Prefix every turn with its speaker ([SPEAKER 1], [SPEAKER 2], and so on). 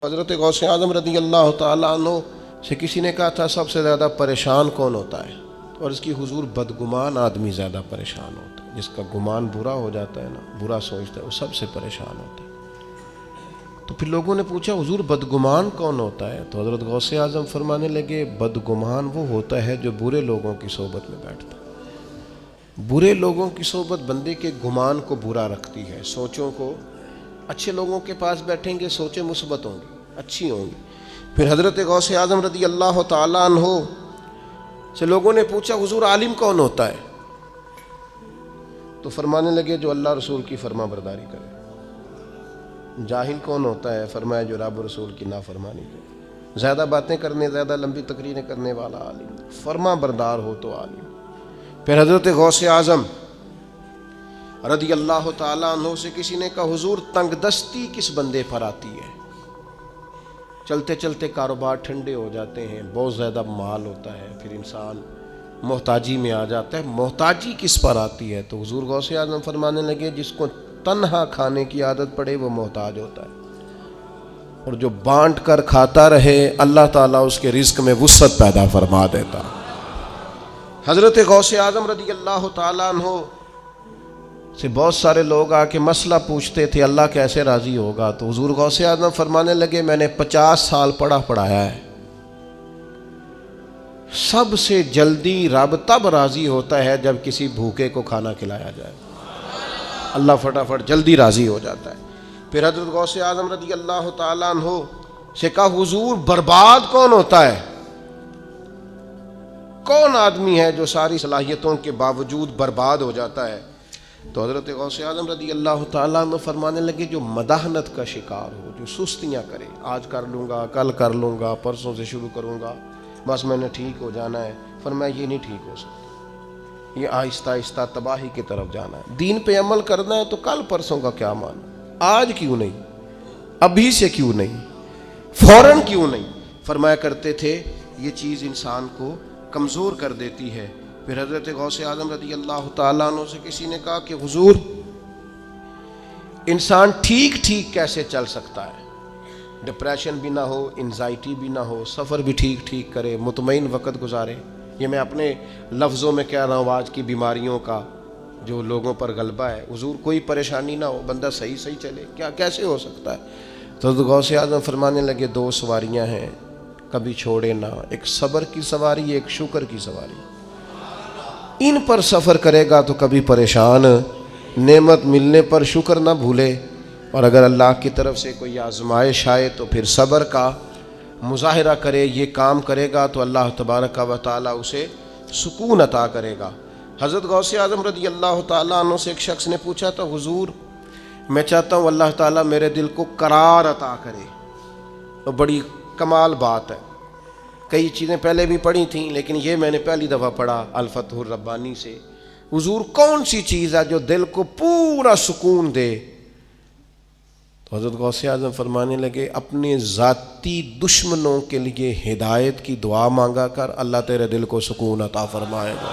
[SPEAKER 1] حضرت غوث اعظم رضی اللہ تعالیٰ عنہ سے کسی نے کہا تھا سب سے زیادہ پریشان کون ہوتا ہے؟ اور اس کی حضور بدگمان آدمی زیادہ پریشان ہوتا ہے، جس کا گمان برا ہو جاتا ہے نا، برا سوچتا ہے، وہ سب سے پریشان ہوتا ہے۔ تو پھر لوگوں نے پوچھا حضور بدگمان کون ہوتا ہے؟ تو حضرت غوث اعظم فرمانے لگے بدگمان وہ ہوتا ہے جو برے لوگوں کی صحبت میں بیٹھتا ہے۔ برے لوگوں کی صحبت بندے کے گمان کو برا رکھتی ہے، سوچوں کو۔ اچھے لوگوں کے پاس بیٹھیں گے سوچیں مثبت ہوں گی، اچھی ہوں گی۔ پھر حضرت غوث اعظم رضی اللہ تعالیٰ عنہ سے لوگوں نے پوچھا حضور عالم کون ہوتا ہے؟ تو فرمانے لگے جو اللہ رسول کی فرما برداری کرے۔ جاہل کون ہوتا ہے؟ فرمایا جو رب رسول کی نافرمانی کرے۔ زیادہ باتیں کرنے، زیادہ لمبی تقریریں کرنے والا عالم، فرما بردار ہو تو عالم۔ پھر حضرت غوث اعظم رضی اللہ تعالیٰ عنہ سے کسی نے کہا حضور تنگ دستی کس بندے پر آتی ہے؟ چلتے چلتے کاروبار ٹھنڈے ہو جاتے ہیں، بہت زیادہ مال ہوتا ہے، پھر انسان محتاجی میں آ جاتا ہے، محتاجی کس پر آتی ہے؟ تو حضور غوث اعظم فرمانے لگے جس کو تنہا کھانے کی عادت پڑے وہ محتاج ہوتا ہے، اور جو بانٹ کر کھاتا رہے اللہ تعالیٰ اس کے رزق میں وسعت پیدا فرما دیتا۔ حضرت غوث اعظم رضی اللہ تعالیٰ عنہ سے بہت سارے لوگ آ کے مسئلہ پوچھتے تھے اللہ کیسے راضی ہوگا؟ تو حضور غوث اعظم فرمانے لگے میں نے 50 سال پڑھایا ہے، سب سے جلدی رب تب راضی ہوتا ہے جب کسی بھوکے کو کھانا کھلایا جائے، اللہ فٹافٹ جلدی راضی ہو جاتا ہے۔ پھر حضرت غوث اعظم رضی اللہ تعالیٰ عنہ سے کہا حضور برباد کون ہوتا ہے؟ کون آدمی ہے جو ساری صلاحیتوں کے باوجود برباد ہو جاتا ہے؟ تو حضرت غوث اعظم رضی اللہ تعالیٰ عنہ فرمانے لگے جو مداحنت کا شکار ہو، جو سستیاں کرے، آج کر لوں گا، کل کر لوں گا، پرسوں سے شروع کروں گا، بس میں نے ٹھیک ہو جانا ہے۔ فرمایا یہ نہیں ٹھیک ہو سکتا، یہ آہستہ آہستہ تباہی کی طرف جانا ہے۔ دین پہ عمل کرنا ہے تو کل پرسوں کا کیا مانا، آج کیوں نہیں، ابھی سے کیوں نہیں، فوراً کیوں نہیں؟ فرمایا کرتے تھے یہ چیز انسان کو کمزور کر دیتی ہے۔ پھر حضرت غوث اعظم رضی اللہ تعالیٰ عنہ سے کسی نے کہا کہ حضور انسان ٹھیک ٹھیک کیسے چل سکتا ہے؟ ڈپریشن بھی نہ ہو، انزائٹی بھی نہ ہو، سفر بھی ٹھیک ٹھیک کرے، مطمئن وقت گزارے۔ یہ میں اپنے لفظوں میں کہہ رہا ہوں آج کی بیماریوں کا جو لوگوں پر غلبہ ہے۔ حضور کوئی پریشانی نہ ہو، بندہ صحیح چلے، کیا کیسے ہو سکتا ہے؟ تو حضرت غوث اعظم فرمانے لگے دو سواریاں ہیں کبھی چھوڑے نہ، ایک صبر کی سواری، ایک شکر کی سواری۔ ان پر سفر کرے گا تو کبھی پریشان، نعمت ملنے پر شکر نہ بھولے، اور اگر اللہ کی طرف سے کوئی آزمائش آئے تو پھر صبر کا مظاہرہ کرے، یہ کام کرے گا تو اللہ تبارک و تعالیٰ اسے سکون عطا کرے گا۔ حضرت غوث اعظم رضی اللہ تعالیٰ عنہ سے ایک شخص نے پوچھا تھا حضور میں چاہتا ہوں اللہ تعالیٰ میرے دل کو قرار عطا کرے۔ تو بڑی کمال بات ہے، کئی چیزیں پہلے بھی پڑھی تھیں لیکن یہ میں نے پہلی دفعہ پڑھا الفتح الربانی سے۔ حضور کون سی چیز ہے جو دل کو پورا سکون دے؟ تو حضرت غوث اعظم فرمانے لگے اپنے ذاتی دشمنوں کے لیے ہدایت کی دعا مانگا کر، اللہ تیرے دل کو سکون عطا فرمائے گا۔